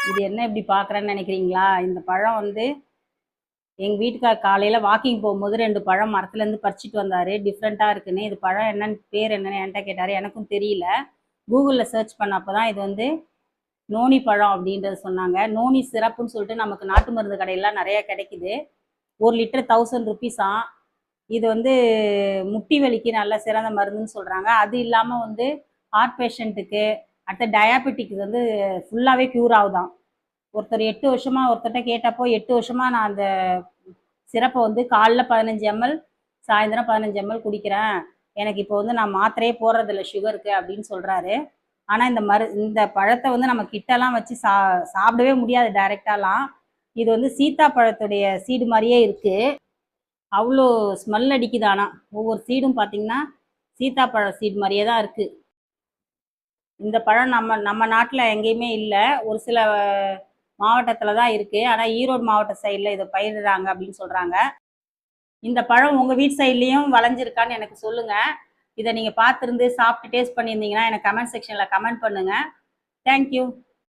இது என்ன இப்படி பார்க்குறேன்னு நினைக்கிறீங்களா? இந்த பழம் வந்து எங்கள் வீட்டுக்கார் காலையில் வாக்கிங் போகும்போது 2 பழம் மரத்துலேருந்து பறிச்சுட்டு வந்தார். டிஃப்ரெண்ட்டாக இருக்குன்னு. இது பழம் என்னன்னு பேர் என்னன்னு என்கிட்ட கேட்டார். எனக்கும் தெரியல. கூகுளில் சர்ச் பண்ணப்போ தான் இது வந்து நோனி பழம் அப்படின்றது சொன்னாங்க. நோனி சிரப்புன்னு சொல்லிட்டு நமக்கு நாட்டு மருந்து கடையிலாம் நிறையா கிடைக்குது. 1 லிட்டர் 1000 ருபீஸாம். இது வந்து முட்டி வலிக்கு நல்ல சிறந்த மருந்துன்னு சொல்கிறாங்க. அது இல்லாமல் வந்து ஹார்ட் பேஷண்ட்டுக்கு, அடுத்த டயாபெட்டிக் வந்து ஃபுல்லாகவே க்யூர் ஆகுதாம். ஒருத்தர் 8 வருஷமா ஒருத்தர்கிட்ட கேட்டப்போ 8 வருஷமா நான் அந்த சிரப்பை வந்து காலைல 15 ml சாயந்தரம் 15 ml குடிக்கிறேன். எனக்கு இப்போ வந்து நான் மாத்திரையே போடுறதில்ல சுகருக்கு அப்படின்னு சொல்கிறாரு. ஆனால் இந்த பழத்தை வந்து நம்ம கிட்டலாம் வச்சு சாப்பிடவே முடியாது டைரெக்டாலாம். இது வந்து சீத்தா பழத்துடைய சீடு மாதிரியே இருக்குது. அவ்வளோ ஸ்மெல் அடிக்குது. ஆனால் ஒவ்வொரு சீடும் பார்த்தீங்கன்னா சீத்தாப்பழ சீடு மாதிரியே தான் இருக்குது. இந்த பழம் நம்ம நாட்டில் எங்கேயுமே இல்லை. ஒரு சில மாவட்டத்தில் தான் இருக்குது. ஆனால் ஈரோடு மாவட்ட சைடில் இதை பயிரிடுறாங்க அப்படின்னு சொல்கிறாங்க. இந்த பழம் உங்கள் வீட்டு சைட்லேயும் விளைஞ்சிருக்கான்னு எனக்கு சொல்லுங்கள். இதை நீங்கள் பார்த்துருந்து சாப்பிட்டு டேஸ்ட் பண்ணியிருந்தீங்கன்னா எனக்கு கமெண்ட் செக்ஷனில் கமெண்ட் பண்ணுங்கள். தேங்க்யூ.